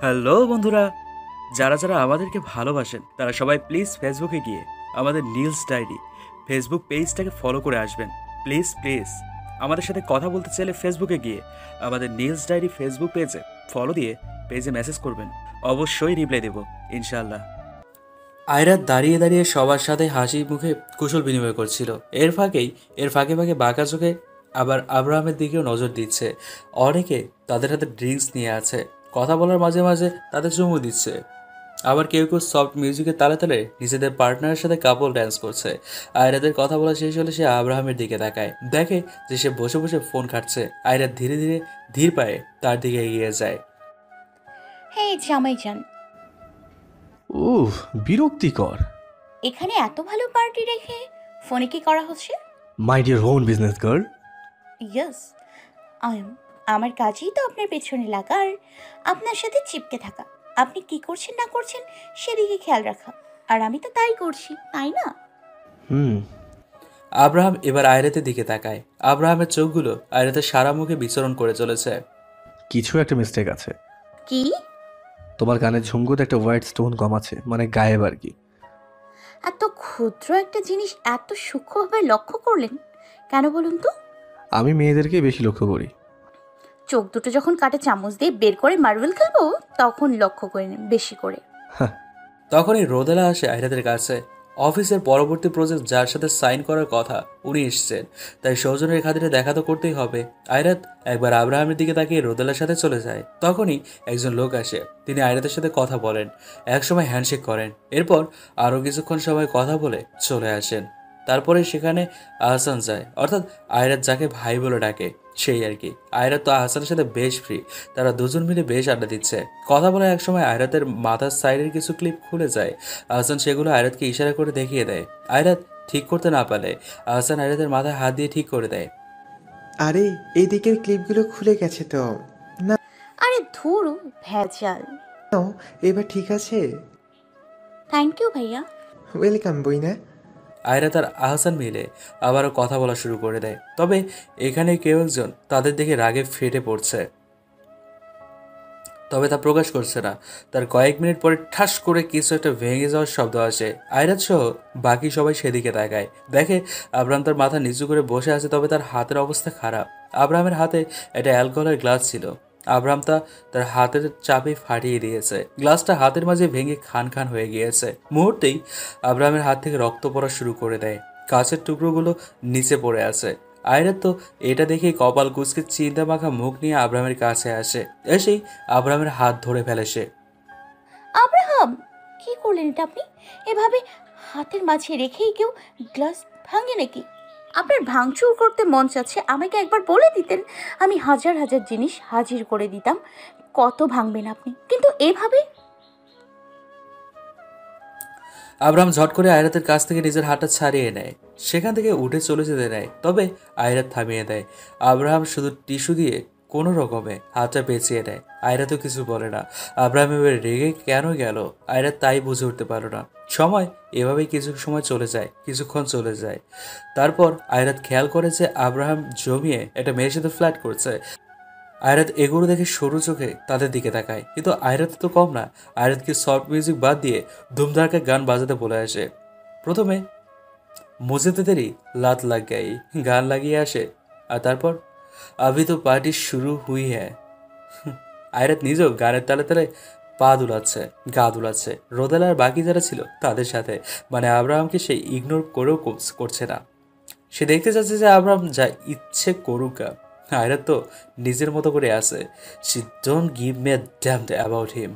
Hello বন্ধুরা, যারা যারা আমাদেরকে ভালোবাসেন তারা সবাই প্লিজ ফেসবুকে গিয়ে আমাদের নীলস ডায়েরি ফেসবুক পেজটাকে ফলো করে আসবেন। প্লিজ প্লিজ আমাদের সাথে কথা বলতে চাইলে ফেসবুকে গিয়ে আমাদের নীলস ডায়েরি ফেসবুক পেজে ফলো দিয়ে পেজে মেসেজ করবেন, অবশ্যই রিপ্লাই দেব ইনশাআল্লাহ। আয়রাত দাঁড়িয়ে দাঁড়িয়ে সবার সাথে হাসি মুখে কুশল বিনিময় করছিল। এর ফাঁকে ফাঁকে বাঁকা চোখে আবার আব্রাহামের দিকেও নজর দিচ্ছে। অনেকে তাদের হাতে ড্রিঙ্কস নিয়ে আছে, কথা বলার মাঝে মাঝে তাদের চুমু দিচ্ছে। আবার কেউ কেউ সফট মিউজিকের তালে তালে নিজেদের পার্টনারের সাথে কাপল ড্যান্স করছে। আয়রাতের কথা বলা শেষ হলে সে আব্রাহামের দিকে তাকায়, দেখে যে সে বসে বসে ফোন কাটছে। আয়রাত ধীরে ধীরে ধীর পায়ে তার দিকে এগিয়ে যায়। হ্যাঁ জামাইজান, উফ, বিরক্তিকর। এখানে এত ভালো পার্টি রেখে ফোনে কি করা হচ্ছে? Mind your own business girl. Yes, আমার কাজই তো আপনার পেছনে লাগা আর আপনার সাথে চিপকে থাকা। আপনি কি করছেন না করছেন সেদিকে খেয়াল রাখা, আর আমি তো তাই করছি, তাই না? হুম। আব্রাহাম এবার আয়রাতের দিকে তাকায়। আব্রাহামের চোখগুলো আয়রাতের সারা মুখে বিচরণ করে চলেছে। কিছু একটা মিস্টেক আছে। কি? তোমার গানের ঝুমকুতে একটা হোয়াইট স্টোন কম আছে, মানে গায়েব আর কি। এত ক্ষুদ্র একটা জিনিস এত সূক্ষ্মভাবে লক্ষ্য করলেন কেন বলুন তো? আমি মেয়েদেরকে বেশি লক্ষ্য করি। চোখ দুটো যখন কাটে চামচ দিয়ে বের করে মার্বেল খেলবো তখন লক্ষ্য করে নিন বেশি করে। তখনই রোদেলা আসে আয়রাতের কাছে। অফিসের পরবর্তী প্রজেক্ট যার সাথে সাইন করার কথা উনি এসছেন, তাই সৌজনের খাতিরে দেখা তো করতেই হবে। আয়রাত একবার আব্রাহামের দিকে তাকিয়ে রোদেলার সাথে চলে যায়। তখনই একজন লোক আসে, তিনি আয়রাতের সাথে কথা বলেন, একসময় হ্যান্ডশেক করেন, এরপর আরও কিছুক্ষণ সময় কথা বলে চলে আসেন। তারপরে সেখানে আহসান যায়, অর্থাৎ আয়রাত যাকে ভাই বলে ডাকে সেই আর কি। আয়রাত তো আহসানের সাথে বেশ ফ্রি, তারা দুজন মিলে বেশ আড্ডা দিচ্ছে। কথা বলে একসময় আয়রাতের মাথার সাইডের কিছু ক্লিপ খুলে যায়। আহসান সেগুলো আয়রাতকে ইশারা করে দেখিয়ে দেয়। আয়রাত ঠিক করতে না পারলে আহসান আয়রাতের মাথায় হাত দিয়ে ঠিক করে দেয়। আরে এই দিকের ক্লিপগুলো খুলে গেছে তো। না, আরে ধুরু ভেজাল। এবার ঠিক আছে। থ্যাংক ইউ ভাইয়া। Welcome Bruyne. আয়রাত আর আহসান মিলে আবারও কথা বলা শুরু করে দেয়। তবে এখানে কেউ একজন তাদের দেখে রাগে ফেটে পড়ছে, তবে তা প্রকাশ করছে না। তার কয়েক মিনিট পরে ঠাস করে কিছু একটা ভেঙে যাওয়ার শব্দ আসে। আয়রাত সহ বাকি সবাই সেদিকে তাকায়, দেখে আব্রাহাম তার মাথা নিচু করে বসে আছে, তবে তার হাতের অবস্থা খারাপ। আব্রাহামের হাতে একটা অ্যালকোহলের গ্লাস ছিল, আব্রাহাম তার হাতের চাপে ফাটিয়ে দিয়েছে। গ্লাসটা হাতের মাঝে ভেঙে খান খান হয়ে গিয়েছে। মুহূর্তেই আব্রাহামের হাত থেকে রক্ত পড়া শুরু করে দেয়, কাঁচের টুকরোগুলো নিচে পড়ে আছে। আয়রাত তো এটা দেখেই কপাল কুঁচকে চিন্তা মাখা মুখ নিয়ে আব্রাহামের কাছে আসে। এসেই আব্রাহামের হাত ধরে ফেলে সে। আব্রাহাম, কি করলেন এটা আপনি? এভাবে হাতের মাঝে রেখেই কেউ গ্লাস ভাঙে নাকি? আপনার ভাঙচুর করতে মন চাচ্ছে আমাকে একবার বলে দিতেন, আমি হাজার হাজার জিনিস হাজির করে দিতাম। কত ভাঙবেন আপনি, কিন্তু এভাবে? আব্রাহাম ঝট করে আয়রাতের কাছ থেকে নিজের হাতটা ছাড়িয়ে নেয়, সেখান থেকে উঠে চলে যেতে নেয়, তবে আয়রাত থামিয়ে দেয়। আব্রাহাম শুধু টিস্যু দিয়ে কোনো রকমে হাতটা পেঁচিয়ে নেয়। আয়রাতও কিছু বলে না। আব্রাহাম এবার রেগে কেন গেল আয়রাত তাই বুঝে উঠতে পারো না। সময় এভাবেই কিছু সময় চলে যায়, কিছুক্ষণ চলে যায়। তারপর আয়রাত খেয়াল করে যে আব্রাহাম জমিয়ে একটা মেয়ের সাথে ফ্ল্যাট করছে। আয়রাত এগুলো দেখে সরু চোখে তাদের দিকে তাকায়, কিন্তু আয়রাত তো কম না। আয়রাতকে সফট মিউজিক বাদ দিয়ে ধুমধারাকে গান বাজাতে বলে আসে। প্রথমে মুঝে তো তেরি লাত লাগ গাই গান লাগিয়ে আসে, আর তারপর আভি তো পার্টি শুরু হুই হ্যায়। আয়রাত নিজেও গানের তালে তালে পা দুলাচ্ছে, গা দুলাচ্ছে। রোদেলা আর বাকি যারা ছিল তাদের সাথে, মানে আব্রাহামকে সে ইগনোর করেও করছে না। সে দেখতে চাচ্ছে যে আব্রাহাম যা ইচ্ছে করুক। আয়রাত তো নিজের মতো করে আছে। She don't give me a damn about him.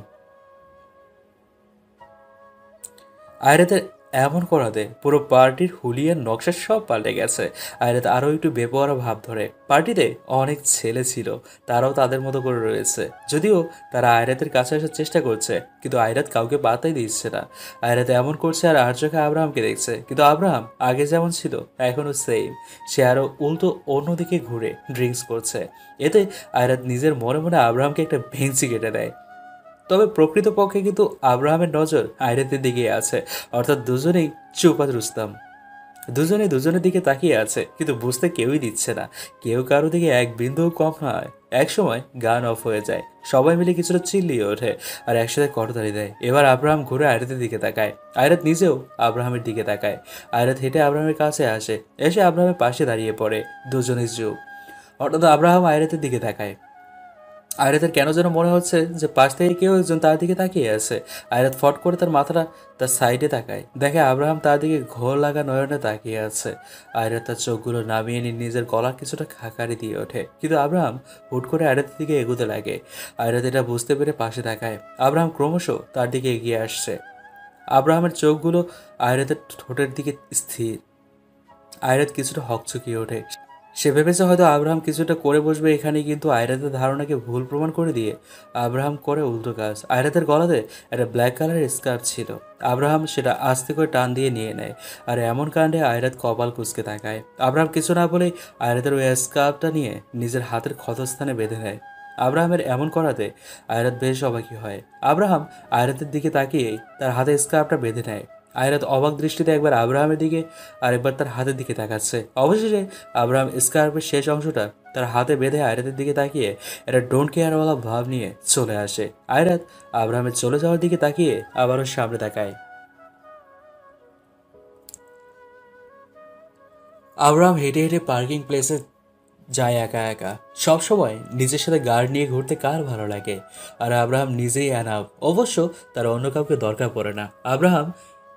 আয়রাতের এমন করাতে পুরো পার্টির হুলিয়ার নকশা সব পাল্টে গেছে। আয়রাত আরও একটু বেপরোয়া ভাব ধরে। পার্টিতে অনেক ছেলে ছিল, তারাও তাদের মতো করে রয়েছে। যদিও তারা আয়রাতের কাছে আসার চেষ্টা করছে, কিন্তু আয়রাত কাউকে পাত্তাই দিচ্ছে না। আয়রাত এমন করছে আর চোখে আব্রাহামকে দেখছে, কিন্তু আব্রাহাম আগে যেমন ছিল এখনও সেম। সে আরও উল্টো অন্যদিকে ঘুরে ড্রিঙ্কস করছে। এতে আয়রাত নিজের মনে মনে আব্রাহামকে একটা ভেঙচি কেটে দেয়। তবে প্রকৃতপক্ষে কিন্তু আব্রাহামের নজর আয়রাতের দিকে আছে, অর্থাৎ দুজনেই চুপাত রুস্তাম। দুজনে দুজনের দিকে তাকিয়ে আছে, কিন্তু বুঝতে কেউই দিচ্ছে না কেউ কারো দিকে এক বিন্দুও কম নয়। এক সময় গান অফ হয়ে যায়, সবাই মিলে কিছুটা চিল্লিয়ে ওঠে আর একসাথে করতালি দেয়। এবার আব্রাহাম ঘুরে আয়রাতের দিকে তাকায়, আয়রাত নিজেও আব্রাহামের দিকে তাকায়। আয়রাত হেঁটে আব্রাহামের কাছে আসে, এসে আব্রাহামের পাশে দাঁড়িয়ে পড়ে। দুজনের চুপ। হঠাৎ আব্রাহাম আয়রাতের দিকে তাকায়। আয়রাতের কেন যেন মনে হচ্ছে যে পাশ থেকে কেউ একজন তার দিকে তাকিয়ে আছে। আয়রাত ফট করে তার মাথাটা তার সাইডে তাকায়, দেখে আব্রাহাম তার দিকে ঘোর লাগা নয়নে তাকিয়ে আছে। আয়রাত তার চোখগুলো নামিয়ে নিয়ে নিজের গলা কিছুটা খাকারি দিয়ে ওঠে, কিন্তু আব্রাহাম হুট করে আয়রাতের দিকে এগোতে লাগে। আয়রাত এটা বুঝতে পেরে পাশে তাকায়। আব্রাহাম ক্রমশ তার দিকে এগিয়ে আসছে। আব্রাহামের চোখগুলো আয়রাতের ঠোঁটের দিকে স্থির। আয়রাত কিছুটা হকচকিয়ে ওঠে। সে ভেবেছে হয়তো আব্রাহাম কিছুটা করে বসবে এখানে, কিন্তু আয়রাতের ধারণাকে ভুল প্রমাণ করে দিয়ে আব্রাহাম করে উল্টো কাজ। আয়রাতের গলাতে একটা ব্ল্যাক কালারের স্কার্ফ ছিল। আব্রাহাম সেটা আস্তে করে টান দিয়ে নিয়ে নেয়, আর এমন কাণ্ডে আয়রাত কপাল কুঁচকে তাকায়। আব্রাহাম কিছু না বলেই আয়রাতের ওই স্কার্ফটা নিয়ে নিজের হাতের ক্ষতস্থানে বেঁধে নেয়। আব্রাহামের এমন করাতে আয়রাত বেশ অবাকই হয়। আব্রাহাম আয়রাতের দিকে তাকিয়েই তার হাতে স্কার্ফটা বেঁধে নেয়। আয়রাত অবাক দৃষ্টিতে একবার আব্রাহামের দিকে আর একবার তার হাতের দিকে তাকাচ্ছে। অবশেষে আব্রাহাম স্কার্ফের শেষ অংশটা তার হাতে বেঁধে আয়রাতের দিকে তাকিয়ে একটা ডোন্ট কেয়ারওয়ালা ভাব নিয়ে চলে আসে। আয়রাত আব্রাহামের চলে যাওয়ার দিকে তাকিয়ে আবারও সামনে তাকায়। আব্রাহাম হেঁটে হেঁটে পার্কিং প্লেসে যায় একা একা। সবসময় নিজের সাথে গার্ড নিয়ে ঘুরতে কার ভালো লাগে? আর আব্রাহাম নিজেই অ্যানাফ। অবশ্য তার অন্য কাউকে দরকার পড়ে না। আব্রাহাম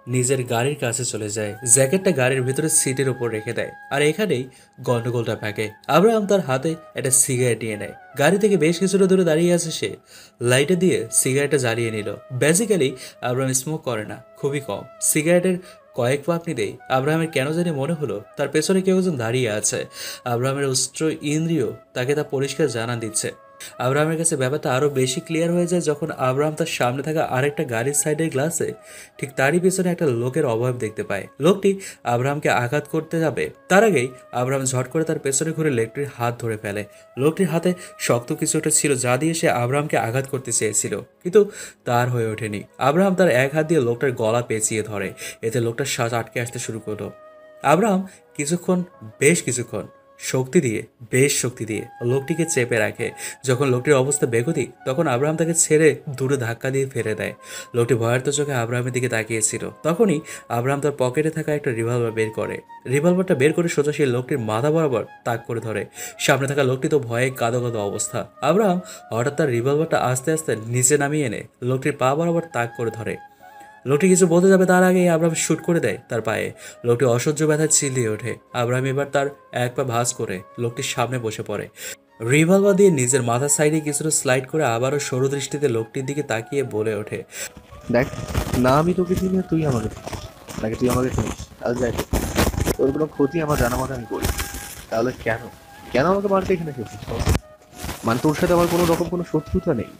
নিজের গাড়ির কাছে চলে যায়, জ্যাকেটটা গাড়ির ভিতরে সিটের উপর রেখে দেয়, আর এখানেই গন্ডগোলটা পাকে। আব্রাহাম তার হাতে একটা সিগারেট নিয়ে নেয়। গাড়ি থেকে বেশ কিছুটা দূরে দাঁড়িয়ে আছে সে। লাইটে দিয়ে সিগারেটটা জ্বালিয়ে নিল। বেসিক্যালি আব্রাহাম স্মোক করে না, খুবই কম। সিগারেটের কয়েক পাপড়ি দেই আব্রাহামের কেন জানি মনে হলো তার পেছনে কেউ একজন দাঁড়িয়ে আছে। আব্রাহামের উচ্চ ইন্দ্রিয় তাকে তা পরিষ্কার জানান দিচ্ছে। আব্রাহামের কাছে ব্যাপারটা আরও বেশি ক্লিয়ার হয়ে যায় যখন আব্রাহাম তার সামনে থাকা আরেকটা গাড়ির সাইডের গ্লাসে ঠিক তারই পেছনে একটা লোকের অভাব দেখতে পায়। লোকটি আব্রাহামকে আঘাত করতে যাবে, তার আগেই আব্রাহাম ঝট করে তার পেছনে ঘুরে লোকটির হাত ধরে ফেলে। লোকটির হাতে শক্ত কিছু একটা ছিল যা দিয়ে সে আব্রাহামকে আঘাত করতে চেয়েছিল, কিন্তু তার হয়ে ওঠেনি। আব্রাহাম তার এক হাত দিয়ে লোকটার গলা পেঁচিয়ে ধরে, এতে লোকটার শ্বাস আটকে আসতে শুরু করলো। আব্রাহাম বেশ কিছুক্ষণ বেশ শক্তি দিয়ে লোকটিকে চেপে রাখে। যখন লোকটির অবস্থা বেগতিক, তখন আব্রাহাম তাকে ছেড়ে দূরে ধাক্কা দিয়ে ফেলে দেয়। লোকটি ভয়ার্ত চোখে আব্রাহামের দিকে তাকিয়েছিল। তখনই আব্রাহাম তার পকেটে থাকা একটা রিভলভার বের করে। রিভলভারটা বের করে সোজা সেই লোকটির মাথা বরাবর তাক করে ধরে। সামনে থাকা লোকটি তো ভয়ে কাঁদো কাঁদো অবস্থা। আব্রাহাম হঠাৎ তার রিভলভারটা আস্তে আস্তে নিচে নামিয়ে এনে লোকটির পা বরাবর তাক করে ধরে। লোকটি কিছু বলতে যাবে তার আগেই আব্রাহাম শুট করে দেয় তার পায়ে। লোকটি অসহ্য ব্যথায় চিল্লিয়ে ওঠে। আব্রাহাম এবার তার এক পা ভাঁজ করে লোকটির সামনে বসে পড়ে। রিভলভার দিয়ে নিজের মাথার সাইডে কিছুটা স্লাইড করে আবারও সরু দৃষ্টিতে লোকটির দিকে তাকিয়ে বলে ওঠে, দেখ, না আমি তোকে চিনি না তুই আমাকে চিনিস, নাকি তুই আমাকে চিনিস? তাহলে যাই হোক, তোর কোনো ক্ষতি আমার জানা মতো আমি করি। তাহলে কেন কেন আমাকে মারতে এখানে এসেছিস? মানে তোর সাথে আমার কোনো রকম কোনো শত্রুতা নেই,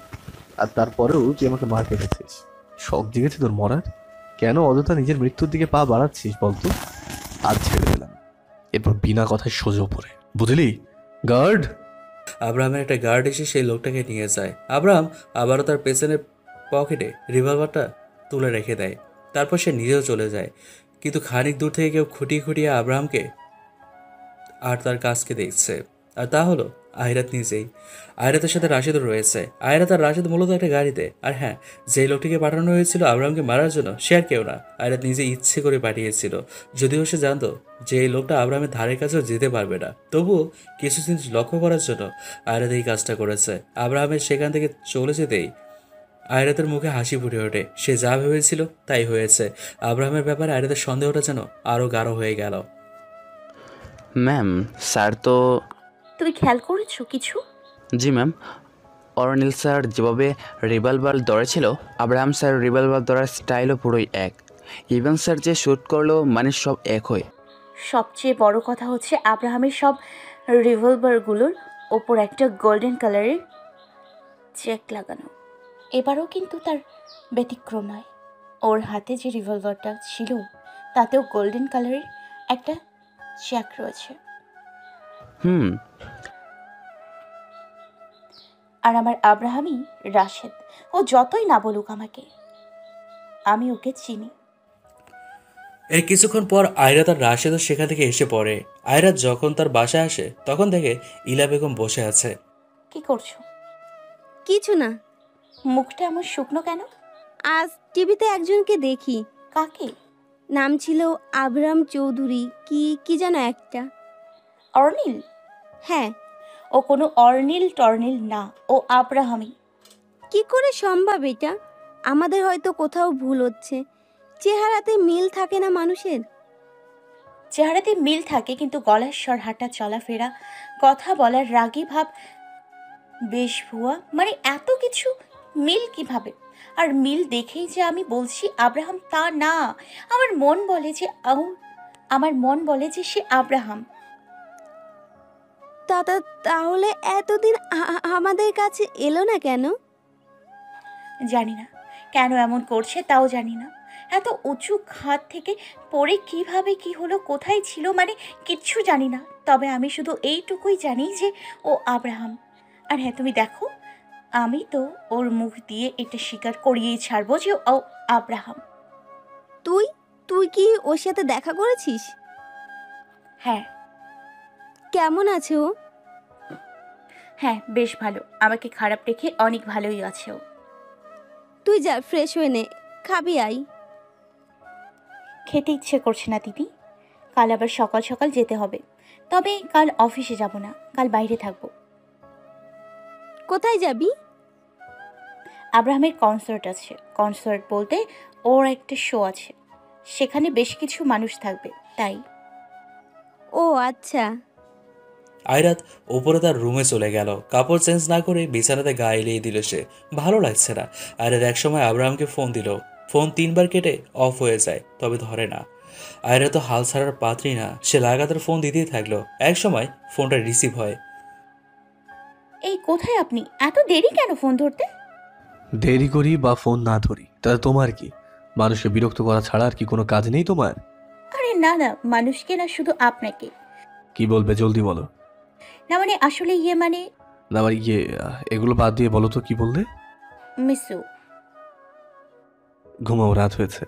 আর তারপরেও তুই আমাকে মারতে এসেছিস। শখ জেগেছে তোর মরার? কেন অযথা নিজের মৃত্যুর দিকে পা বাড়াচ্ছিস বলতো? আজ ছেড়ে দিলাম, এরপর বিনা কথায় সোজা পড়ে, বুঝলি? গার্ড! আব্রাহামের একটা গার্ড এসে সেই লোকটাকে নিয়ে যায়। আব্রাহাম আবারও তার পেছনের পকেটে রিভলভারটা তুলে রেখে দেয়। তারপর সে নিজেও চলে যায়। কিন্তু খানিক দূর থেকে কেউ খুঁটিয়ে খুঁটিয়ে আব্রাহামকে আর তার কাজকে দেখছে, আর তা হলো আয়রাত নিজেই। আয়রাতের সাথে রাশেদও রয়েছে। আয়রাত আর রাশেদ মূলত একটা গাড়িতে। আর হ্যাঁ, যেই লোকটিকে পাঠানো হয়েছিল আব্রাহামকে মারার জন্য, সে আর কেউ না, আয়রাত নিজে ইচ্ছে করে পাঠিয়েছিল। যদিও সে জানতো যে এই লোকটা আব্রাহামের ধারের কাছেও যেতে পারবে না, তবুও কিছু জিনিস লক্ষ্য করার জন্য আয়রাত এই কাজটা করেছে। আব্রাহামের সেখান থেকে চলে যেতেই আয়রাতের মুখে হাসি ফুটে ওঠে। সে যা ভেবেছিল তাই হয়েছে। আব্রাহামের ব্যাপারে আয়রাতের সন্দেহটা যেন আরও গাঢ় হয়ে গেল। ম্যাম, স্যার তো... তুমি খেয়াল করেছো কিছু? জি ম্যাম, অরনিল স্যার যেভাবে রিভলভার ধরেছিল, আব্রাহাম স্যার রিভলভার ধরার স্টাইলও পুরোই এক। ইভেন স্যার যে শ্যুট করলো, মানে সব এক হয়ে। সবচেয়ে বড় কথা হচ্ছে আব্রাহামের সব রিভলভারগুলোর ওপর একটা গোল্ডেন কালারের চেক লাগানো। এবারও কিন্তু তার ব্যতিক্রম নয়। ওর হাতে যে রিভলভারটা ছিল তাতেও গোল্ডেন কালারের একটা চেক রয়েছে। আর আমার আব্রাহামই রাশেদ। ও যতই না বলুক আমাকে, আমি ওকে চিনি। এর কিছুক্ষণ পর আয়রাত আর রাশেদও সেখান থেকে এসে পড়ে। আয়রাত যখন তার বাসায় আসে তখন দেখে ইলা বেগম বসে আছে। কি করছো? কিছু না, মুখটা এমন শুকনো কেন? আজ টিভিতে একজনকে দেখি। কাকে? নাম ছিল আবরাম চৌধুরী, কি কি যেন একটা। অর্নিল? হ্যাঁ। ও কোনো অর্নিল টর্নিল না, ও আব্রাহামি। কি করে সম্ভব এটা? আমাদের হয়তো কোথাও ভুল হচ্ছে। চেহারাতে মিল থাকে না মানুষের? চেহারাতে মিল থাকে, কিন্তু গলার স্বর, হাঁটা চলাফেরা, কথা বলার রাগী ভাব, বেশভূয়া, মানে এত কিছু মিল কিভাবে? আর মিল দেখেই যে আমি বলছি আব্রাহাম, তা না। আমার মন বলে যে আমার মন বলে যে সে আব্রাহাম। তাহলে এতদিন আমাদের কাছে এলো না কেন? জানি না কেন এমন করছে, তাও জানি না। এত উঁচু খাত থেকে পড়ে কিভাবে কি হলো, কোথায় ছিল, মানে কিচ্ছু জানি না। তবে আমি শুধু এইটুকুই জানি যে ও আব্রাহাম। আর হ্যাঁ, তুমি দেখো, আমি তো ওর মুখ দিয়ে এটা স্বীকার করিয়েই ছাড়বো যে ও আব্রাহাম। তুই তুই কি ওর সাথে দেখা করেছিস? হ্যাঁ। কেমন আছে ও? হ্যাঁ, বেশ ভালো। আমাকে খারাপ রেখে অনেক ভালোই আছে ও। তুই যা, ফ্রেশ হয়ে নে, খাবি আই। খেতে ইচ্ছে করছে না দিদি, কাল আবার সকাল সকাল যেতে হবে। তবে কাল অফিসে যাব না, কাল বাইরে থাকবো। কোথায় যাবি? আব্রাহামের কনসার্ট আছে। কনসার্ট বলতে ওর একটা শো আছে, সেখানে বেশ কিছু মানুষ থাকবে, তাই। ও আচ্ছা। আয়রাত ওপরে তার রুমে চলে গেল। কাপড় চেঞ্জ না করে বিছানাতে গা এলিয়ে দিল সে। ভালো লাগছে না। আয়রাত একসময় আব্রাহামকে ফোন দিল। ফোন 3বার কেটে অফ হয়ে যায়, তবে ধরে না। আয়রা তো হাল ছাড়ার পাত্রী না, সে লাগাতার ফোন দিতেই থাকলো। একসময় ফোনটা রিসিভ হয়। এই কোথায় আপনি? এত দেরি কেন ফোন ধরতে? দেরি করি বা ফোন না ধরি তাহলে তোমার কি? মানুষকে বিরক্ত করা ছাড়া আর কি কোনো কাজ নেই তোমার? আরে না না, মানুষকে না, শুধু আপনাকে। কি বলবে জলদি বলো। না মানে আসলে মানে না আমার এগুলো বাদ দিয়ে বলো তো কি বললে? মিসু। ঘুমাও, রাত হয়েছে।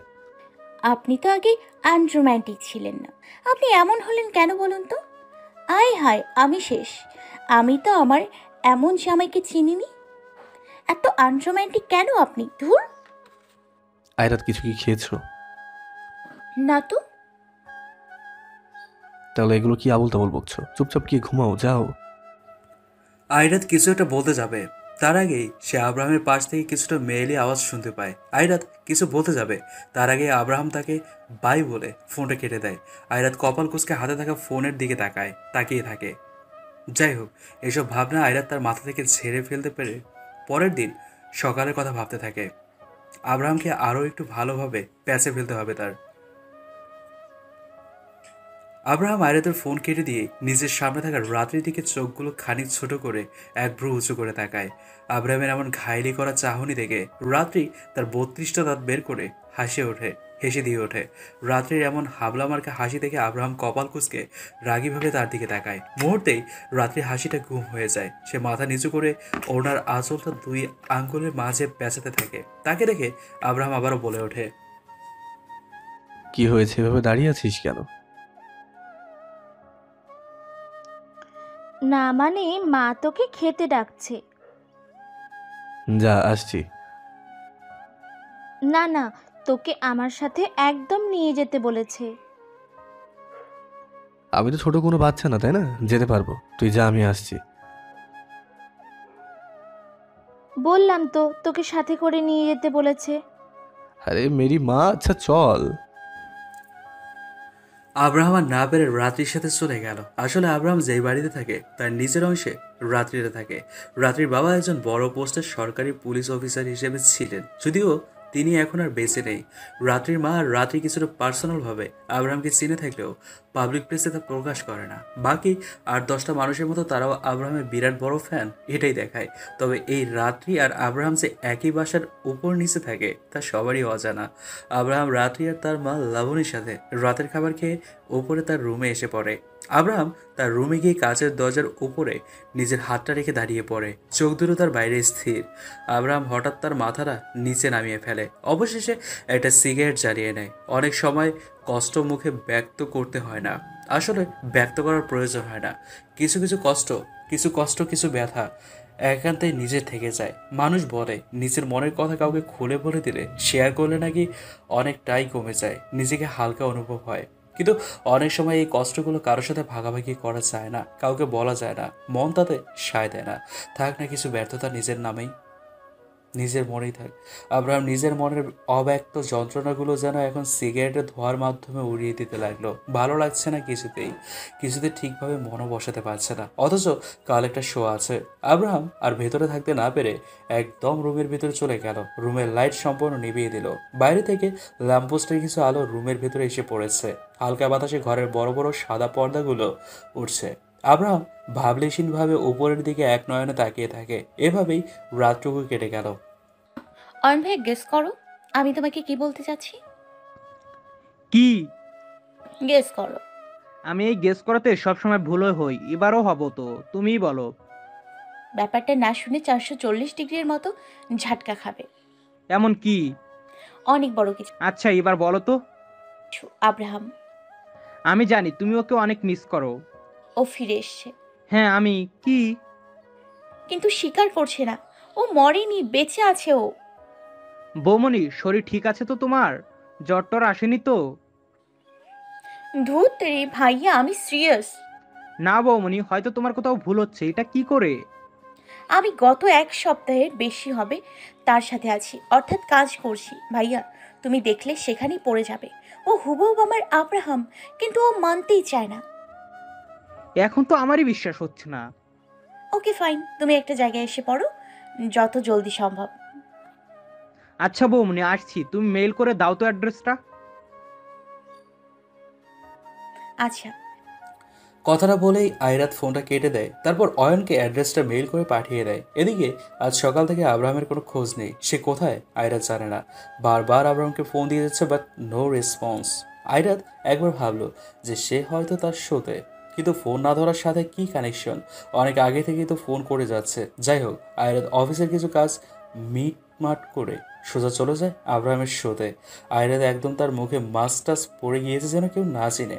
আপনি তো আগে আনরোম্যান্টিক ছিলেন না, আপনি এমন হলেন কেন বলুন তো? আয় হায়, আমি শেষ। আমি তো আমার এমন জামাইকে চিনিনি। এত আনরোম্যান্টিক কেন আপনি? ধুর। আয়রাত কিছু কি খেয়েছো? না তো। তাহলে এগুলো কি আবল তাবল বকছো? চুপচাপ কি ঘুমাও, যাও। আয়রাত কিছু একটা বলতে যাবে, তার আগেই সে আব্রাহামের পাশ থেকে কিছুটা মেয়েলি আওয়াজ শুনতে পায়। আয়রাত কিছু বলতে যাবে, তার আগে আব্রাহাম তাকে বাই বলে ফোনটা কেটে দেয়। আয়রাত কপাল কুঁচকে হাতে থাকা ফোনের দিকে তাকিয়ে থাকে। যাই হোক, এসব ভাবনা আয়রাত তার মাথা থেকে ঝেড়ে ফেলতে পেরে পরের দিন সকালের কথা ভাবতে থাকে। আব্রাহামকে আরও একটু ভালোভাবে প্যাচে ফেলতে হবে তার। আব্রাহাম আয়রাতের ফোন কেটে দিয়ে নিজের সামনে থাকা রাত্রির দিকে চোখগুলো খানিক ছোট করে এক ভ্রু উঁচু করে তাকায়। আব্রাহামের এমন ঘাইলি করা চাহনি দেখে রাত্রি তার 32টা দাঁত বের করে হেসে দিয়ে ওঠে। রাত্রির এমন হাবলা মার্কা হাসি দেখে আব্রাহাম কপাল কুঁচকে রাগীভাবে তার দিকে তাকায়। মুহূর্তেই রাত্রির হাসিটা গুম হয়ে যায়। সে মাথা নিচু করে ওনার আঁচলটা 2 আঙ্গুলের মাঝে পেঁচাতে থাকে। তাকে দেখে আব্রাহাম আবারও বলে ওঠে, কি হয়েছে, এভাবে দাঁড়িয়ে আছিস কেন? না মানে মা তোকে খেতে ডাকছে। যা, আসছি। না না, তোকে আমার সাথে একদম নিয়ে যেতে বলেছে। আমি তো ছোট কোনো বাচ্চা না, তাই না? যেতে পারবো। তুই যা, আমি আসছি। বললাম তো তোকে সাথে করে নিয়ে যেতে বলেছে। আরে মেরি মা, আচ্ছা চল। আব্রাহাম আর না পেরে রাত্রির সাথে চলে গেল। আসলে আব্রাহাম যেই বাড়িতে থাকে তার নিচের অংশে রাত্রিরা থাকে। রাত্রির বাবা একজন বড় পোস্টের সরকারি পুলিশ অফিসার হিসেবে ছিলেন, যদিও তিনি এখন আর বেঁচে নেই। রাত্রির মা আর রাত্রি কিছুটা পার্সোনালভাবে আব্রাহামকে চিনে থাকলেও পাবলিক প্লেসে তা প্রকাশ করে না। বাকি 8-10টা মানুষের মতো তারাও আব্রাহামের বিরাট বড় ফ্যান, এটাই দেখায়। তবে এই রাত্রি আর আব্রাহাম যে একই বাসার উপর নিচে থাকে তা সবারই অজানা। আব্রাহাম রাত্রি আর তার মা লাবণীর সাথে রাতের খাবার খেয়ে উপরে তার রুমে এসে পড়ে। আব্রাহাম তার রুমে গিয়ে কাচের দরজার উপরে নিজের হাতটা রেখে দাঁড়িয়ে পড়ে, চোখ দুটো তার বাইরে স্থির। আব্রাহাম হঠাৎ তার মাথাটা নিচে নামিয়ে ফেলে, অবশেষে একটা সিগারেট জ্বালিয়ে নেয়। অনেক সময় কষ্ট মুখে ব্যক্ত করতে হয় না, আসলে ব্যক্ত করার প্রয়োজন হয় না। কিছু কিছু কষ্ট, কিছু ব্যথা একান্তে নিজে থেকে যায়। মানুষ বলে নিজের মনের কথা কাউকে খুলে বলে দিলে, শেয়ার করলে নাকি অনেকটাই কমে যায়, নিজেকে হালকা অনুভব হয়। কিন্তু অনেক সময় এই কষ্টগুলো কারোর সাথে ভাগাভাগি করা যায় না, কাউকে বলা যায় না, মন তাতে সায় দেয় না। থাক না কিছু ব্যর্থতা নিজের নামেই, নিজের মনেই থাক। আব্রাহাম নিজের মনের অব্যক্ত যন্ত্রণাগুলো যেন এখন সিগারেটের ধোঁয়ার মাধ্যমে উড়িয়ে দিতে লাগলো। ভালো লাগছে না কিছুতে ঠিকভাবে মনও বসাতে পারছে না, অথচ কাল একটা শো আছে। আব্রাহাম আর ভেতরে থাকতে না পেরে একদম রুমের ভিতরে চলে গেল। রুমের লাইট সম্পূর্ণ নিভিয়ে দিল। বাইরে থেকে ল্যাম্পপোস্টের কিছু আলো রুমের ভেতরে এসে পড়েছে। হালকা বাতাসে ঘরের বড় বড় সাদা পর্দাগুলো উঠছে। আব্রাহাম ভাবলেশীনভাবে উপরের দিকে এক নয়নে তাকিয়ে থাকে। এভাবেই রাতটুকু কেটে গেল। অয়ন ভাই, গেস করো আমি তোমাকে কি বলতে চাচ্ছি। কি? গেস করো। আমি এই গেস করাতে সবসময় ভুলই হই, এবারও হব তো, তুমিই বলো। ব্যাপারটা না শুনে 440 ডিগ্রির মতো ঝাটকা খাবে। এমন কি? অনেক বড় কিছু। আচ্ছা এবার বলো তো। আব্রাহাম। আমি জানি তুমি ওকে অনেক মিস করো। ও ফিরে এসছে। হ্যাঁ আমি কি? কিন্তু স্বীকার করছে না। ও মরেনি, বেঁচে আছে ও। বৌমনি, শরীর ঠিক আছে তো তোমার? জ্বর টর আসেনি তো? ধুত রে ভাইয়া, আমি সিরিয়াস। না বৌমনি, হয়তো তোমার কোথাও ভুল হচ্ছে। এটা কি করে? আমি গত 1 সপ্তাহের বেশি হবে তার সাথে আছি, অর্থাৎ কাজ করছি। ভাইয়া তুমি দেখলে সেখানেই পড়ে যাবে। ও হুবহু আমার আব্রাহাম, কিন্তু ও মানতেই চায় না। এখন তো আমারই বিশ্বাস হচ্ছে না। ওকে ফাইন, তুমি একটা জায়গায় এসে পড়ো যত জলদি সম্ভব। আচ্ছা বৌমনি, আসছি। তুমি মেইল করে দাও তো অ্যাড্রেসটা। আচ্ছা। কথাটা বলেই আয়রাত ফোনটা কেটে দেয়। তারপর অয়নকে অ্যাড্রেসটা মেইল করে পাঠিয়ে দেয়। এদিকে আজ সকাল থেকে আব্রাহামের কোনো খোঁজ নেই। সে কোথায় আয়রাত জানে না। বারবার আব্রাহামকে ফোন দিয়ে যাচ্ছে, বাট নো রেসপন্স। আয়রাত একবার ভাবলো যে সে হয়তো তার শোতে, কিন্তু ফোন না ধরার সাথে কি কানেকশন? অনেক আগে থেকেই তো ফোন করে যাচ্ছে। যাই হোক, আয়রাত অফিসের কিছু কাজ মিটমাট করে সোজা চলে যায় আব্রাহামের শোতে। আয়রাত একদম তার মুখে মাস্টাস পড়ে গিয়েছে যেন কেউ না চিনে।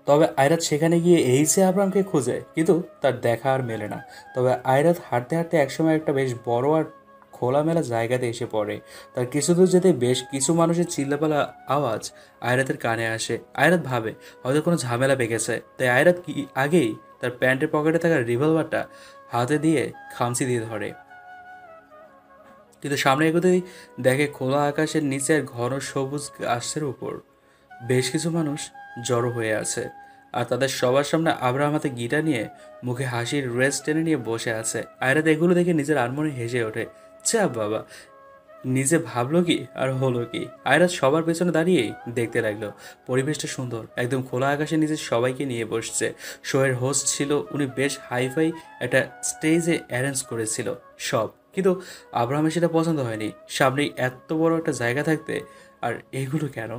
তবে আয়রাত সেখানে গিয়ে এই যে আব্রাহামকে খোঁজে, কিন্তু তার দেখা আর মেলে না। তবে আয়রাত হাঁটতে হাঁটতে একসময় একটা বেশ বড় আর খোলামেলা জায়গাতে এসে পড়ে। তার কিছু দূর যেতে বেশ কিছু মানুষের চিল্লাপালা আওয়াজ আয়রাতের কানে আসে। আয়রাত ভাবে হয়তো কোনো ঝামেলা পেকেছে, তাই আয়রাত কি আগেই তার প্যান্টের পকেটে থাকা রিভলভারটা হাতে দিয়ে খামচি দিয়ে ধরে। কিন্তু সামনে এগোতেই দেখে খোলা আকাশের নিচে ঘন সবুজ গাছের উপর বেশ কিছু মানুষ জড়ো হয়ে আছে। আর তাদের সবার সামনে আব্রাহাম হাতে গিটার নিয়ে মুখে হাসির রেস টেনে নিয়ে বসে আছে। আয়রাত এগুলো দেখে নিজের আনমনে হেসে ওঠে। চা বাবা, নিজে ভাবলো কি আর হলো কি। আয়রাত সবার পেছনে দাঁড়িয়েই দেখতে লাগলো। পরিবেশটা সুন্দর, একদম খোলা আকাশের নিচে সবাইকে নিয়ে বসছে। শোয়ের হোস্ট ছিল উনি, বেশ হাইফাই একটা স্টেজে অ্যারেঞ্জ করেছিল সব। কিন্তু আব্রাহামের সেটা পছন্দ হয়নি। সামনেই এত বড় একটা জায়গা থাকতে আর এগুলো কেন?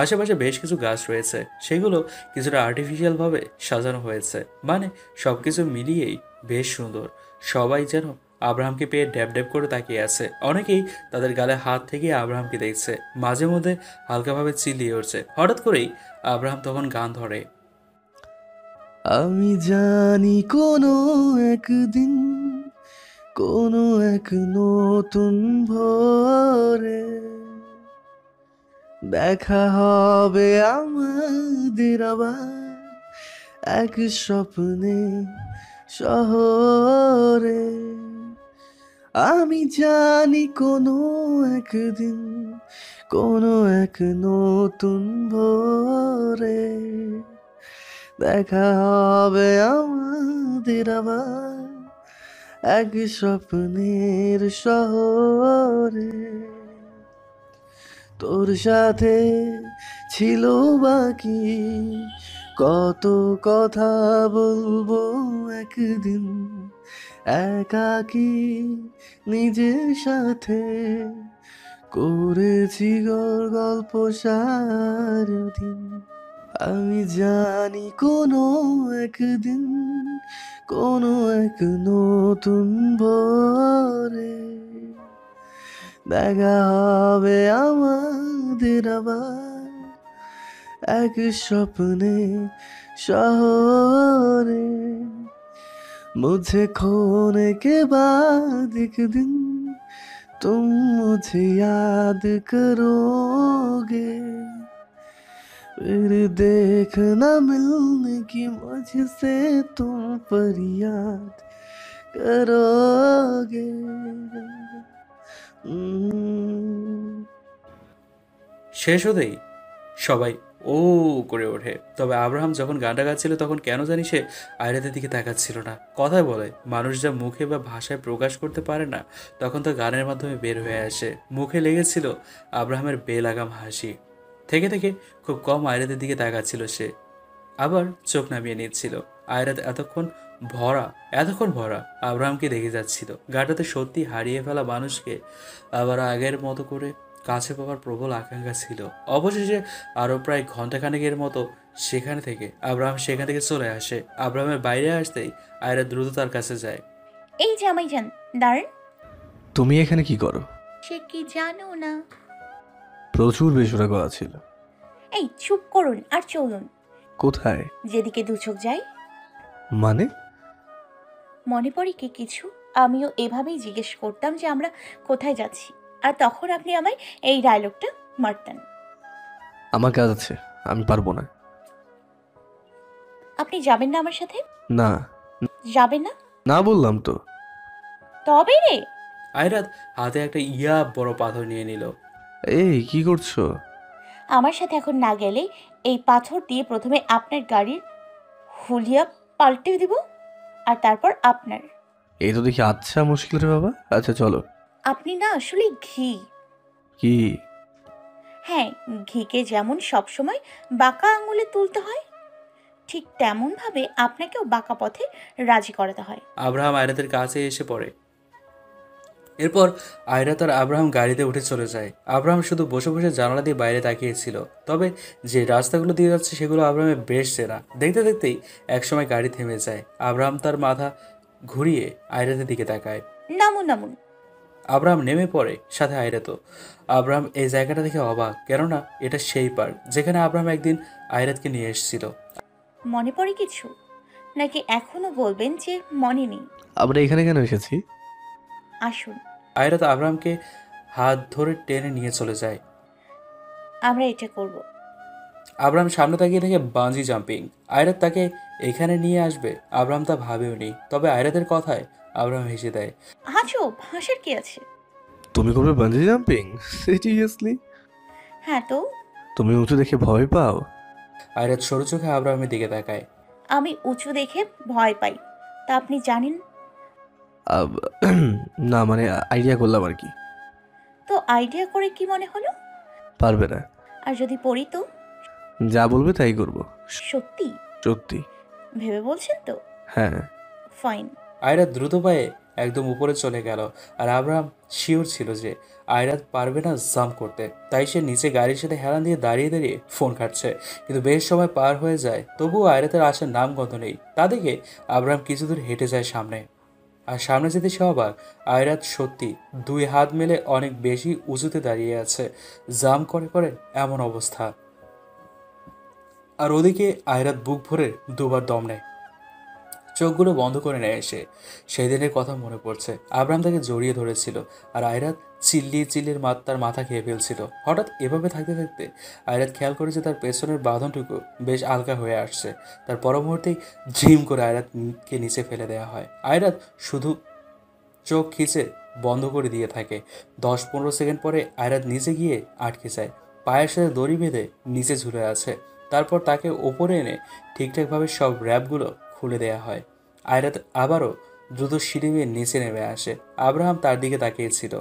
আশেপাশে বেশ কিছু গাছ রয়েছে, সেগুলো কিছুটা আর্টিফিশিয়ালভাবে সাজানো হয়েছে। মানে সব কিছু মিলিয়েই বেশ সুন্দর। সবাই যেন আব্রাহামকে পেয়ে ড্যাব ড্যাব করে তাকিয়ে আছে। অনেকেই তাদের গালে হাত থেকে আব্রাহামকে দেখছে, মাঝে মধ্যে হালকাভাবে চিল্লিয়ে উঠছে। হঠাৎ করেই আব্রাহাম তখন গান ধরে। আমি জানি কোনো একদিন, কোনো এক নতুন ভোরে দেখা হবে আমাদের আবার এক স্বপ্নে শহরে। আমি জানি কোনো একদিন, কোনো এক নতুন ভোরে দেখা হবে আমাদের আবার এক স্বপ্নের শহরে। তোর সাথে ছিল বাকি কত কথা বলবো একদিন, একাকি নিজের সাথে করেছি গল্প সারাদিন। আমি জানি কোনো একদিন কোনো এক নতুন ভোরে দেখা হবে আমাদের আবার এক স্বপ্নে শহরে मुझे खोने के बाद एक दिन तुम मुझे याद करोगे फिर देखना मिलने की मुझसे तुम फरियाद करोगे শেষ হতেই সবাই ও করে ওঠে। তবে আব্রাহাম যখন গানটা গাচ্ছিল তখন কেন জানি সে আয়রাতের দিকে তাকাচ্ছিল না। কথায় বলে মানুষ যা মুখে বা ভাষায় প্রকাশ করতে পারে না তখন তো গানের মাধ্যমে বের হয়ে আসে। মুখে লেগেছিল আব্রাহামের বেলাগাম হাসি। থেকে থেকে খুব কম আয়রাতের দিকে তাকাচ্ছিল সে, আবার চোখ নামিয়ে নিচ্ছিল। আয়রাত এতক্ষণ ভরা আব্রাহামকে দেখে যাচ্ছিল। গানটাতে সত্যি হারিয়ে ফেলা মানুষকে আবার আগের মতো করে কাছে পাওয়ার প্রবল আকাঙ্ক্ষা ছিল। অবশেষে আরও প্রায় ঘন্টাখানেকের মতো সেখান থেকে চলে আসে। আব্রাহামের বাইরে আসতেই আয়রা দ্রুত তার কাছে যায়। এই জামাই যান, দাঁড়ান। তুমি এখানে কি করো? সে কি জানো না? প্রচুর বেসুরা গলা ছিল। এই চুপ করুন আর চলুন। কোথায়? যেদিকে দু চোখ যায়। মানে? মনে পড়ে কি কিছু? আমিও এভাবেই জিজ্ঞেস করতাম যে আমরা কোথায় যাচ্ছি, আর তখন আপনি আমায় এই ডায়লগটা মারতেন। আমার কাজ আছে, আমি পারবো না। আপনি যাবেন না আমার সাথে? না। যাবেন না? না বললাম তো। তবে রে। আয়রাত হাতে একটা বড় পাথর নিয়ে নিল। এই কি করছো? আমার সাথে এখন না গেলে এই পাথর দিয়ে প্রথমে আপনার গাড়ির হুলিয়া পাল্টে দিব, আর তারপর আপনার। এই তো দেখি আচ্ছা মুশকিল রে বাবা। আচ্ছা চলো। আপনি না আসলে ঘি। কি? হ্যাঁ, ঘিকে যেমন সবসময় বাঁকা আঙুলে তুলতে হয়, ঠিক তেমন ভাবে আপনাকেও বাঁকা পথে রাজি করাতে হয়। আব্রাহাম আয়রাতের কাছে এসে পড়ে। এরপর আয়রাত আর আব্রাহাম গাড়িতে উঠে চলে যায়। আব্রাহাম শুধু বসে বসে জানালা দিয়ে বাইরে তাকিয়েছিল। তবে যে রাস্তাগুলো দিয়ে যাচ্ছে সেগুলো আব্রাহামের বেশ চেনা। দেখতে দেখতেই একসময় গাড়ি থেমে যায়। আব্রাহাম তার মাথা ঘুরিয়ে আয়রাতের দিকে তাকায়। নামুন নামুন। আব্রাহাম নেমে পড়ে, সাথে আয়রাতও। আব্রাহাম এই জায়গাটা দেখে অবাক, কেননা এটা সেই পার্ক যেখানে আব্রাহাম একদিন আয়রাতকে নিয়ে এসেছিল। মনে পড়ে কিছু, নাকি এখনো বলবেন যে মনে নেই? আমরা এখানে কেন এসেছি? আসুন। আয়রাত আব্রাহামকে হাত ধরে টেনে নিয়ে চলে যায়। আমরা এটা করব। আব্রাহাম সামনে তাকিয়ে থেকে বাঞ্জি জাম্পিং। আয়রাত তাকে এখানে নিয়ে আসবে আব্রাহাম তা ভাবেও নি। তবে আয়রাতের কথায় আব্রাহাম হেসে দেয়। হাসো, হাসার কি আছে? তুমি করবে বাঞ্জি জাম্পিং? সিরিয়াসলি? হ্যাঁ তো। তুমি উঁচু দেখে ভয় পাও? আয়রাত সরু চোখে আব্রাহামের দিকে তাকায়। আমি উঁচু দেখে ভয় পাই তা আপনি জানেন? না মানে আইডিয়া করলাম আর কি। তো আইডিয়া করে কি মনে হলো? পারবে না। আর যদি পড়ি তো? যা বলবে তাই করব। সত্যি? সত্যি। ভেবে বলছেন তো? হ্যাঁ। ফাইন। আয়রাত দ্রুত পায়ে একদম উপরে চলে গেল। আর আব্রাহাম শিওর ছিল যে আয়রাত পারবে না জাম্প করতে। তাই সে নিচে গাড়ির সাথে হেলান দিয়ে দাঁড়িয়ে দাঁড়িয়ে ফোন কাটছে। কিন্তু বেশ সময় পার হয়ে যায়, তবুও আয়রাতের আসার নামগন্ধ নেই। তা দেখে আব্রাহাম কিছু দূর হেঁটে যায় সামনে। আর সামনে যেতে সে অবাক, আয়রাত সত্যি দুই হাত মেলে অনেক বেশি উঁচুতে দাঁড়িয়ে আছে, জাম্প করে করে এমন অবস্থা। আর ওদিকে আয়রাত বুক ভরে দুবার দম নেয়, চোখগুলো বন্ধ করে নেয়। এসে সেই দিনের কথা মনে পড়ছে। আব্রাহাম তাকে জড়িয়ে ধরেছিল আর আয়রাত চিল্লিয়ে তার মাথা খেয়ে ফেলছিল। হঠাৎ এভাবে থাকতে থাকতে আয়রাত খেয়াল করে যে তার পেছনের বাঁধনটুকু বেশ হালকা হয়ে আসছে। তার পর মুহূর্তেই ঝিম করে আয়রাতকে নিচে ফেলে দেওয়া হয়। আয়রাত শুধু চোখ খিচে বন্ধ করে দিয়ে থাকে। 10-15 সেকেন্ড পরে আয়রাত নিচে গিয়ে আটকে যায়, পায়ের সাথে দড়ি বেঁধে নিচে ঝুলে আছে। তারপর তাকে ওপরে এনে ঠিকঠাকভাবে সব র্যাপগুলো খুলে দেয়া হয়। আয়রাত আবারও দ্রুত সিঁড়ি বেয়ে নিচে নেমে আসে। আব্রাহাম তার দিকে তাকিয়েছিল।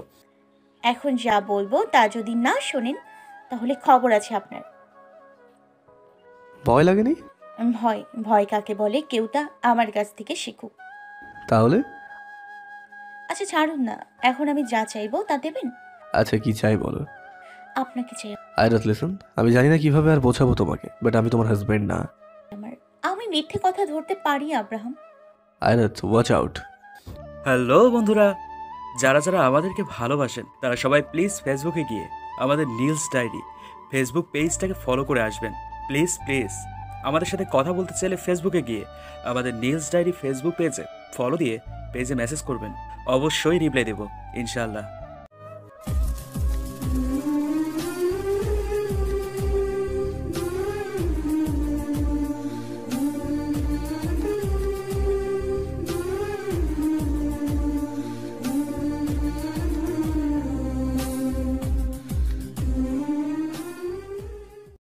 এখন যা বলবো তা যদি না শোনেন তাহলে খবর আছে আপনার। ভয় লাগেনি? ভয়? ভয় কাকে বলে কেউ তা আমার কাছ থেকে শিখুক। তাহলে? আচ্ছা ছাড়ুন না, এখন আমি যা চাইবো তা দেবেন? আচ্ছা কি চাই বলো। আপনাকে চাই আয়রাত লিসন, আমি জানি না কিভাবে আর বোঝাবো তোমাকে, বাট আমি তোমার হাজবেন্ড না। আমার। আমি মিথ্যে কথা ধরতে পারি Abraham. Ayrat, watch out. Hello বন্ধুরা, যারা যারা আমাদেরকে ভালোবাসেন তারা সবাই প্লিজ ফেসবুকে গিয়ে আমাদের নীলস ডায়েরি ফেসবুক পেজটাকে ফলো করে আসবেন। প্লিজ প্লিজ আমাদের সাথে কথা বলতে চাইলে ফেসবুকে গিয়ে আমাদের নীলস ডায়েরি ফেসবুক পেজে ফলো দিয়ে পেজে মেসেজ করবেন, অবশ্যই রিপ্লাই দেব ইনশাআল্লাহ।